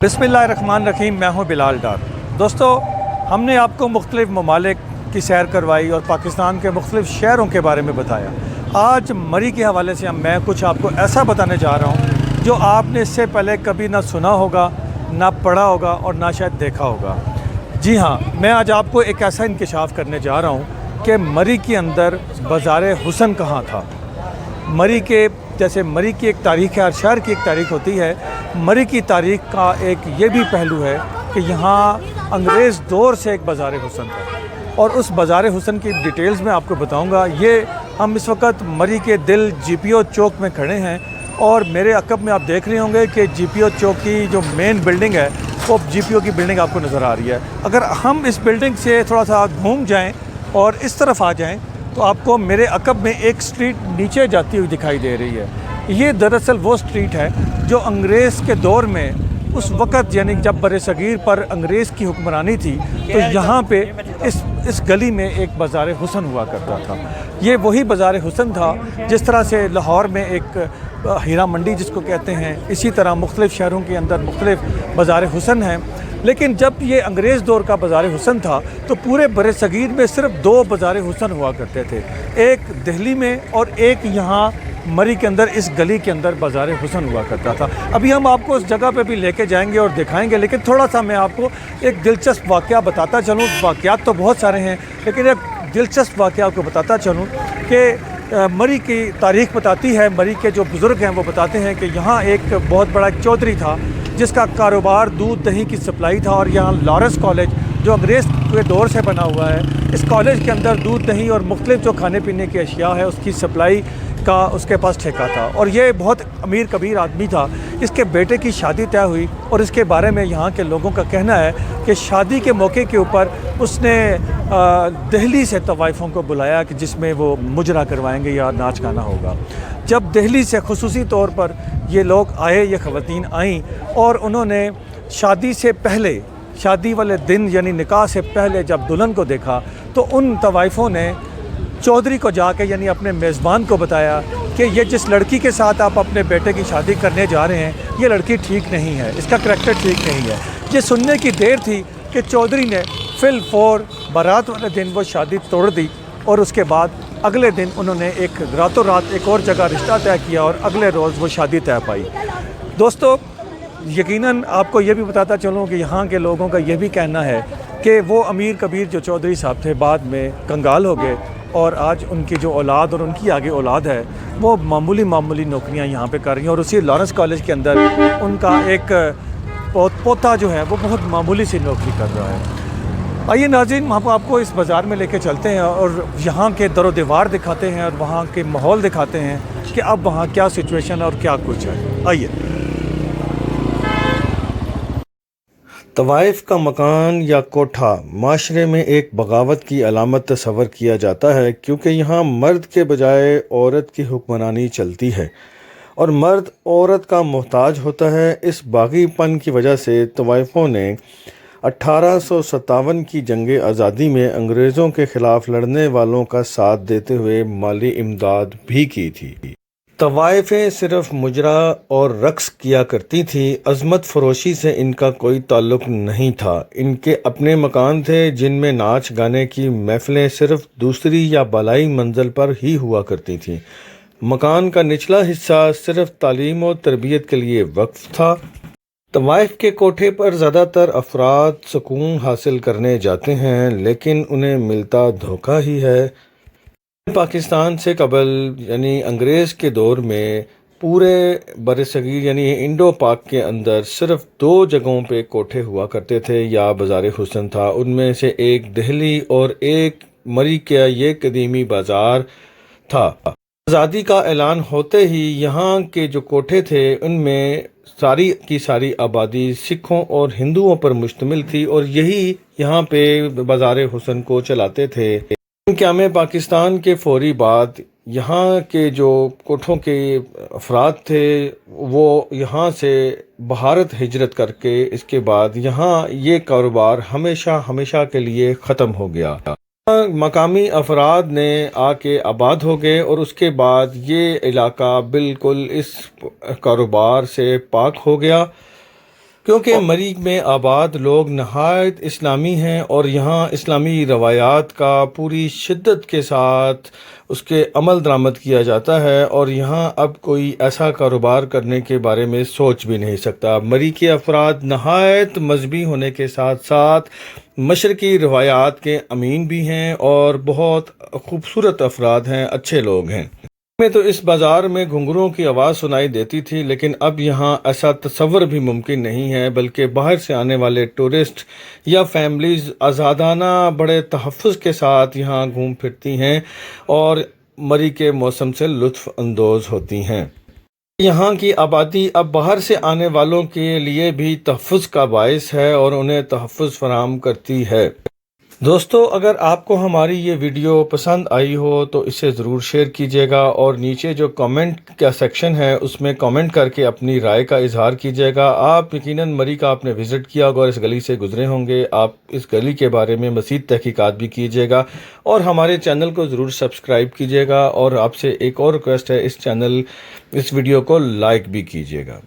बिस्मिल्लाहिर्रहमानिर्रहीम। मैं हूँ बिलाल डार। दोस्तों, हमने आपको मुख्तलिफ ममालिक की सैर करवाई और पाकिस्तान के मुख्तलिफ शहरों के बारे में बताया। आज मरी के हवाले से मैं कुछ आपको ऐसा बताने जा रहा हूँ जो आपने इससे पहले कभी ना सुना होगा, ना पढ़ा होगा और ना शायद देखा होगा। जी हाँ, मैं आज आपको एक ऐसा इंकशाफ करने जा रहा हूँ कि मरी के अंदर बाज़ार हुसन कहाँ था। मरी के जैसे मरी की एक तारीख़ है, हर शहर की एक तारीख़ होती है। मरी की तारीख़ का एक ये भी पहलू है कि यहाँ अंग्रेज़ दौर से एक बाज़ार हुसन था और उस बाज़ार हुसन की डिटेल्स मैं आपको बताऊँगा। ये हम इस वक्त मरी के दिल GPO चौक में खड़े हैं और मेरे अक़ब में आप देख रहे होंगे कि GPO चौक की जो मेन बिल्डिंग है वो GPO की बिल्डिंग आपको नज़र आ रही है। अगर हम इस बिल्डिंग से थोड़ा सा घूम जाएँ और इस तरफ आ जाएँ तो आपको मेरे अक़ब में एक स्ट्रीट नीचे जाती हुई दिखाई दे रही है। ये दरअसल वो स्ट्रीट है जो अंग्रेज़ के दौर में उस वक़्त यानी जब बरसगीर पर अंग्रेज़ की हुक्मरानी थी तो यहाँ पे इस गली में एक बाज़ार हुसन हुआ करता था। ये वही बाज़ार हुसन था जिस तरह से लाहौर में एक हीरा मंडी जिसको कहते हैं, इसी तरह मुख्तलिफ़ शहरों के अंदर मुख्तलिफ़ बाज़ार हुसन हैं। लेकिन जब ये अंग्रेज़ दौर का बाज़ार हुसन था तो पूरे बरसगीर में सिर्फ 2 बाज़ार हुसन हुआ करते थे, एक दिल्ली में और एक यहाँ मरी के अंदर इस गली के अंदर बाज़ार हुसन हुआ करता था। अभी हम आपको उस जगह पे भी लेके जाएंगे और दिखाएंगे, लेकिन थोड़ा सा मैं आपको एक दिलचस्प वाक़या बताता चलूँ। वाक़यात तो बहुत सारे हैं लेकिन एक दिलचस्प वाक़या आपको बताता चलूँ कि मरी की तारीख़ बताती है। मरी के जो बुज़ुर्ग हैं वो बताते हैं कि यहाँ एक बहुत बड़ा चौधरी था जिसका कारोबार दूध दही की सप्लाई था और यहाँ लॉरेंस कॉलेज जो अंग्रेज़ के दौर से बना हुआ है, इस कॉलेज के अंदर दूध दही और मुख्तलिफ़ जो खाने पीने की अशिया है उसकी सप्लाई का उसके पास ठेका था और ये बहुत अमीर कबीर आदमी था। इसके बेटे की शादी तय हुई और इसके बारे में यहाँ के लोगों का कहना है कि शादी के मौके के ऊपर उसने दिल्ली से तवाइफ़ों को बुलाया कि जिसमें वो मुजरा करवाएंगे या नाच गाना होगा। जब दिल्ली से खुसूसी तौर पर ये लोग आए, ये ख़वातीन आईं और उन्होंने शादी से पहले, शादी वाले दिन यानी निकाह से पहले जब दुल्हन को देखा तो उन तवाइफ़ों ने चौधरी को जाके यानी अपने मेज़बान को बताया कि ये जिस लड़की के साथ आप अपने बेटे की शादी करने जा रहे हैं ये लड़की ठीक नहीं है, इसका करैक्टर ठीक नहीं है। ये सुनने की देर थी कि चौधरी ने फिल-फौर बारात वाले दिन वो शादी तोड़ दी और उसके बाद अगले दिन उन्होंने एक रातों रात एक और जगह रिश्ता तय किया और अगले रोज़ वो शादी तय पाई। दोस्तों, यकीनन आपको ये भी बताता चलूँ कि यहाँ के लोगों का ये भी कहना है कि वो अमीर कबीर जो चौधरी साहब थे बाद में कंगाल हो गए और आज उनकी जो औलाद और उनकी आगे औलाद है वो मामूली नौकरियां यहाँ पे कर रही हैं और उसी लॉरेंस कॉलेज के अंदर उनका एक पोता जो है वो बहुत मामूली सी नौकरी कर रहा है। आइए नाज़रीन, हम आपको इस बाज़ार में लेके चलते हैं और यहाँ के दरो दीवार दिखाते हैं और वहाँ के माहौल दिखाते हैं कि अब वहाँ क्या सिचुएशन और क्या कुछ है। आइए। तवाइफ का मकान या कोठा माशरे में एक बगावत की अलामत तस्वर किया जाता है क्योंकि यहाँ मर्द के बजाय औरत की हुक्मरानी चलती है और मर्द औरत का मोहताज होता है। इस बागीपन की वजह से तवाइफों ने 1857 की जंग आज़ादी में अंग्रेज़ों के ख़िलाफ़ लड़ने वालों का साथ देते हुए माली इमदाद भी की थी। तवाइफ़ें सिर्फ मुजरा और रक्स किया करती थीं, अज़मत फ़रोशी से इनका कोई ताल्लुक़ नहीं था। इनके अपने मकान थे जिनमें नाच गाने की महफ़िलें सिर्फ दूसरी या बालाई मंजिल पर ही हुआ करती थीं। मकान का निचला हिस्सा सिर्फ तालीम और तरबियत के लिए वक्फ था। तवाइफ के कोठे पर ज़्यादातर अफराद सुकून हासिल करने जाते हैं लेकिन उन्हें मिलता धोखा ही है। पाकिस्तान से कबल यानी अंग्रेज़ के दौर में पूरे बरसगीर यानी इंडो पाक के अंदर सिर्फ 2 जगहों पे कोठे हुआ करते थे या बाज़ार हुसन था। उनमें से एक दिल्ली और एक मरी का ये कदीमी बाज़ार था। आज़ादी का ऐलान होते ही यहाँ के जो कोठे थे उनमें सारी की सारी आबादी सिखों और हिंदुओं पर मुश्तमिल थी और यही यहाँ पे बाज़ार हुसन को चलाते थे। क़याम पाकिस्तान के फौरी बाद यहाँ के जो कोठों के अफराद थे वो यहाँ से भारत हिजरत करके इसके बाद यहाँ ये कारोबार हमेशा के लिए ख़त्म हो गया। मकामी अफराद ने आके आबाद हो गए और उसके बाद ये इलाका बिल्कुल इस कारोबार से पाक हो गया। کیونکہ مری میں آباد لوگ نہایت اسلامی ہیں اور یہاں اسلامی روایات کا پوری شدت کے ساتھ اس کے عمل درآمد کیا جاتا ہے، اور یہاں اب کوئی ایسا کاروبار کرنے کے بارے میں سوچ بھی نہیں سکتا۔ مری کے افراد نہایت مذہبی ہونے کے ساتھ ساتھ مشرقی روایات کے امین بھی ہیں اور بہت خوبصورت افراد ہیں، اچھے لوگ ہیں۔ میں تو اس بازار میں گھنگروں کی آواز سنائی دیتی تھی، لیکن اب یہاں ایسا تصور بھی ممکن نہیں ہے، بلکہ باہر سے آنے والے ٹورسٹ یا فیملیز آزادانہ بڑے تحفظ کے ساتھ یہاں گھوم پھرتی ہیں اور مری کے موسم سے لطف اندوز ہوتی ہیں۔ یہاں کی آبادی اب باہر سے آنے والوں کے لیے بھی تحفظ کا باعث ہے اور انہیں تحفظ فراہم کرتی ہے۔ دوستو، اگر آپ کو ہماری یہ ویڈیو پسند آئی ہو تو اسے ضرور شیئر کیجیے گا، اور نیچے جو کامنٹ کا سیکشن ہے اس میں کامنٹ کر کے اپنی رائے کا اظہار کیجیے گا۔ آپ یقیناً مری کا آپ نے وزٹ کیا ہوگا اور اس گلی سے گزرے ہوں گے، آپ اس گلی کے بارے میں مزید تحقیقات بھی کیجیے گا، اور ہمارے چینل کو ضرور سبسکرائب کیجیے گا، اور آپ سے ایک اور ریکویسٹ ہے، اس ویڈیو کو لائک بھی کیجیے گا۔